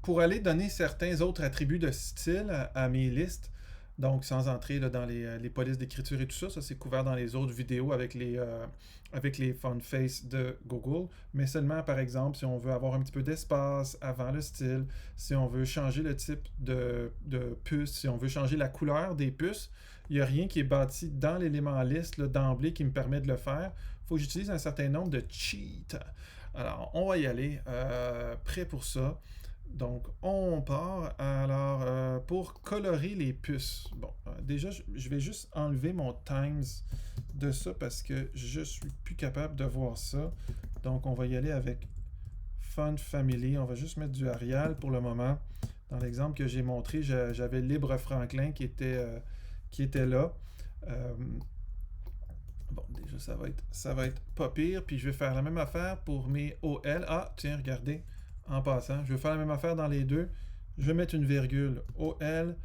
pour aller donner certains autres attributs de style à mes listes, donc sans entrer là, dans les polices d'écriture et tout ça, ça c'est couvert dans les autres vidéos avec les font face de Google, mais seulement par exemple si on veut avoir un petit peu d'espace avant le style, si on veut changer le type de puce, si on veut changer la couleur des puces, il n'y a rien qui est bâti dans l'élément liste d'emblée qui me permet de le faire. Il faut que j'utilise un certain nombre de cheats. Alors, on va y aller. Prêt pour ça. Donc, on part. Alors, pour colorer les puces. Bon, déjà, je vais juste enlever mon times de ça parce que je suis plus capable de voir ça. Donc, on va y aller avec Font Family. On va juste mettre du Arial pour le moment. Dans l'exemple que j'ai montré, j'avais Libre Franklin qui était là. Bon, déjà, ça va être pas pire. Puis je vais faire la même affaire pour mes OL. Ah, tiens, regardez, en passant, je vais faire la même affaire dans les deux. Je vais mettre une virgule OL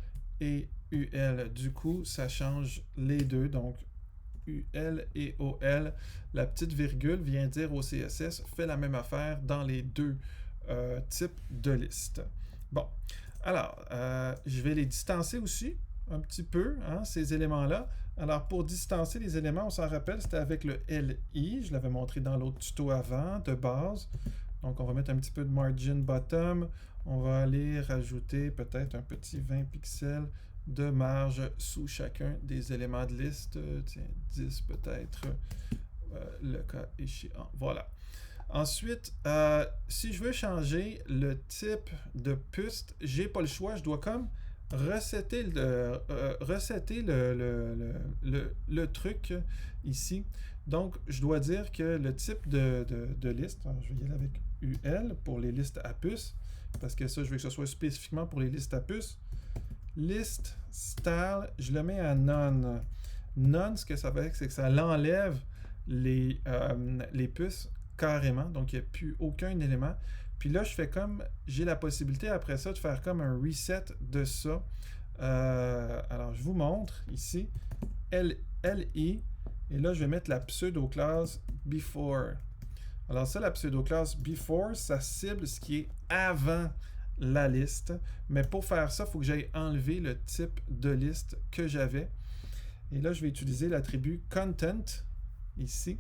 et UL. Du coup, ça change les deux. Donc, UL et OL. La petite virgule vient dire au CSS, fait la même affaire dans les deux types de listes. Bon, alors, je vais les distancer aussi un petit peu, hein, ces éléments-là. Alors, pour distancer les éléments, on s'en rappelle, c'était avec le LI. Je l'avais montré dans l'autre tuto avant, de base. Donc, on va mettre un petit peu de margin bottom. On va aller rajouter peut-être un petit 20 pixels de marge sous chacun des éléments de liste. Tiens, 10 peut-être, le cas échéant. Voilà. Ensuite, si je veux changer le type de puce, j'ai pas le choix. Je dois comme resetter le truc ici. Donc, je dois dire que le type de liste, alors je vais y aller avec UL pour les listes à puces, parce que ça, je veux que ce soit spécifiquement pour les listes à puces. List style, je le mets à none. None, ce que ça fait, c'est que ça l'enlève les puces carrément, donc il n'y a plus aucun élément. Puis là, je fais comme, j'ai la possibilité après ça de faire comme un reset de ça. Alors, je vous montre ici, LI, et là, je vais mettre la pseudo-classe before. Alors ça, la pseudo-classe before, ça cible ce qui est avant la liste. Mais pour faire ça, il faut que j'aille enlever le type de liste que j'avais. Et là, je vais utiliser l'attribut content, ici.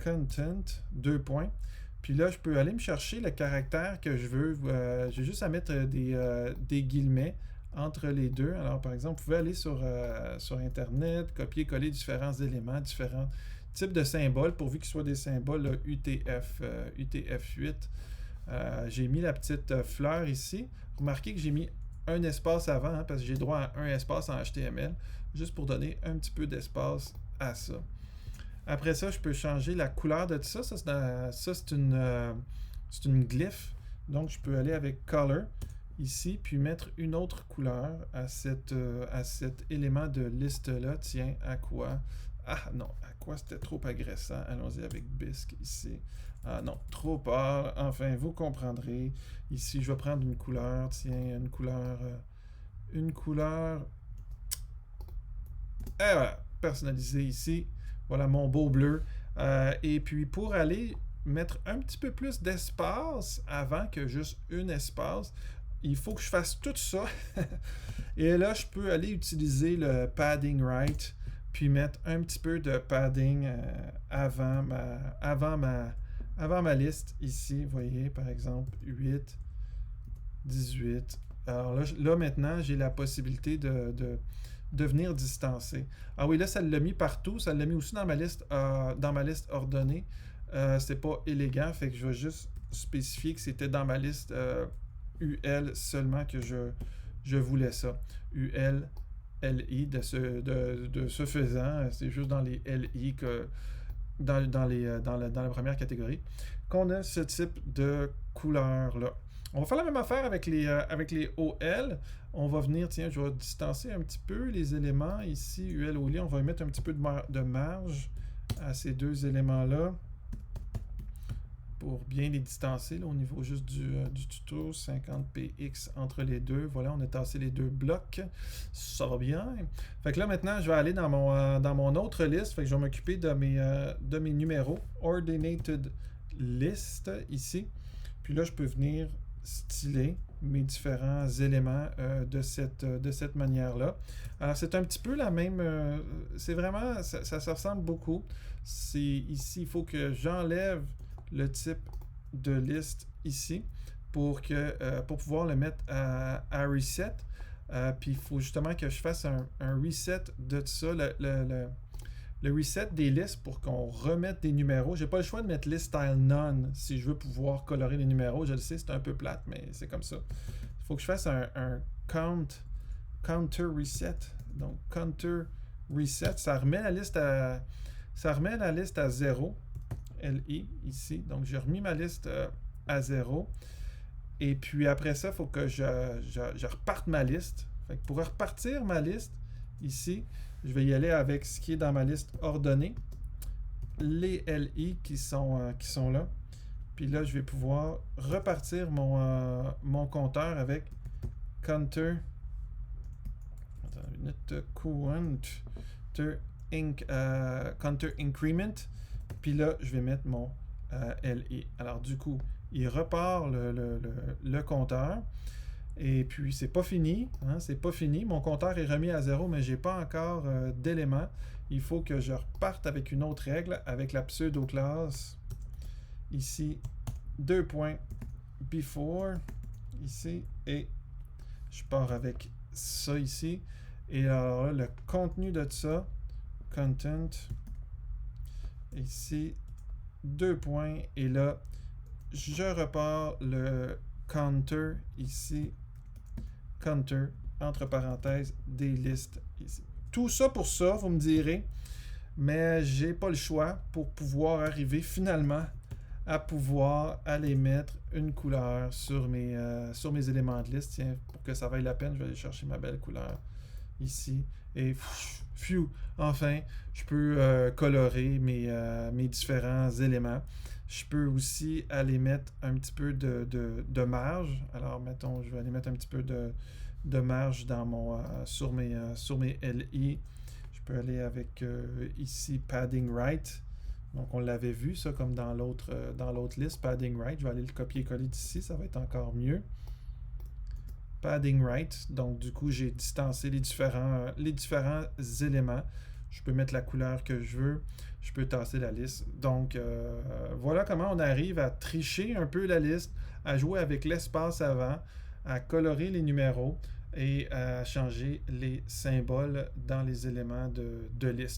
Content, 2 points. Puis là, je peux aller me chercher le caractère que je veux. J'ai juste à mettre des guillemets entre les deux. Alors, par exemple, vous pouvez aller sur Internet, copier-coller différents éléments, différents types de symboles, pourvu qu'ils soient des symboles là, UTF-8. J'ai mis la petite fleur ici. Remarquez que j'ai mis un espace avant, hein, parce que j'ai droit à un espace en HTML, juste pour donner un petit peu d'espace à ça. Après ça, je peux changer la couleur de tout ça. C'est une glyph. Donc, je peux aller avec Color ici, puis mettre une autre couleur à cet élément de liste-là. Tiens, à quoi? Ah non, à quoi c'était trop agressant. Allons-y avec Bisque ici. Ah non, trop pâle. Enfin, vous comprendrez. Ici, je vais prendre une couleur. Tiens, une couleur... Et voilà, personnalisé ici. Voilà mon beau bleu. Et puis pour aller mettre un petit peu plus d'espace avant que juste un espace, il faut que je fasse tout ça. Et là, je peux aller utiliser le padding right, puis mettre un petit peu de padding avant ma liste ici. Vous voyez, par exemple, 8, 18. Alors là maintenant, j'ai la possibilité de venir distancer. Ah oui, là, ça l'a mis partout. Ça l'a mis aussi dans ma liste ordonnée. C'est pas élégant, fait que je vais juste spécifier que c'était dans ma liste UL seulement que je voulais ça. UL, LI, de ce faisant, c'est juste dans les LI que dans la première catégorie qu'on a ce type de couleur-là. On va faire la même affaire avec les OL. On va venir, tiens, je vais distancer un petit peu les éléments ici, UL, OL. On va mettre un petit peu de marge à ces deux éléments-là pour bien les distancer là, au niveau juste du tuto. 50px entre les deux. Voilà, on a tassé les deux blocs. Ça va bien. Fait que là, maintenant, je vais aller dans mon autre liste. Fait que je vais m'occuper de mes numéros. Ordinated list ici. Puis là, je peux venir styler mes différents éléments de cette manière-là. Alors, c'est un petit peu la même... c'est vraiment... Ça se ressemble beaucoup. Ici, il faut que j'enlève le type de liste ici pour pouvoir le mettre à reset. Puis il faut justement que je fasse un reset de ça, le reset des listes pour qu'on remette des numéros. J'ai pas le choix de mettre list style none si je veux pouvoir colorer les numéros. Je le sais, c'est un peu plate, mais c'est comme ça. Il faut que je fasse un counter reset. Donc counter reset, ça remet la liste à 0. LI ici. Donc j'ai remis ma liste à 0. Et puis après ça, il faut que je reparte ma liste. Fait que pour repartir ma liste, ici, je vais y aller avec ce qui est dans ma liste ordonnée. Les LI qui sont là. Puis là, je vais pouvoir repartir mon compteur avec counter. Attends une minute. Counter increment. Puis là, je vais mettre mon LI. Alors du coup, il repart le compteur. Et puis, c'est pas fini. Hein, c'est pas fini. Mon compteur est remis à 0, mais j'ai pas encore d'éléments. Il faut que je reparte avec une autre règle, avec la pseudo-classe. Ici, 2 points before. Ici, et je pars avec ça ici. Et alors là, le contenu de ça, content. Ici, 2 points. Et là, je repars le counter ici. Counter, entre parenthèses, des listes ici. Tout ça pour ça, vous me direz, mais j'ai pas le choix pour pouvoir arriver finalement à pouvoir aller mettre une couleur sur mes éléments de liste. Tiens, pour que ça vaille la peine, je vais aller chercher ma belle couleur ici. Et enfin, je peux colorer mes différents éléments. Je peux aussi aller mettre un petit peu de marge. Alors, mettons, je vais aller mettre un petit peu de marge dans sur mes LI. Je peux aller avec ici padding right. Donc, on l'avait vu, ça, comme dans l'autre liste, padding right. Je vais aller le copier-coller d'ici, ça va être encore mieux. Padding right. Donc, du coup, j'ai distancé les différents éléments. Je peux mettre la couleur que je veux. Je peux tasser la liste. Donc, voilà comment on arrive à tricher un peu la liste, à jouer avec l'espace avant, à colorer les numéros et à changer les symboles dans les éléments de liste.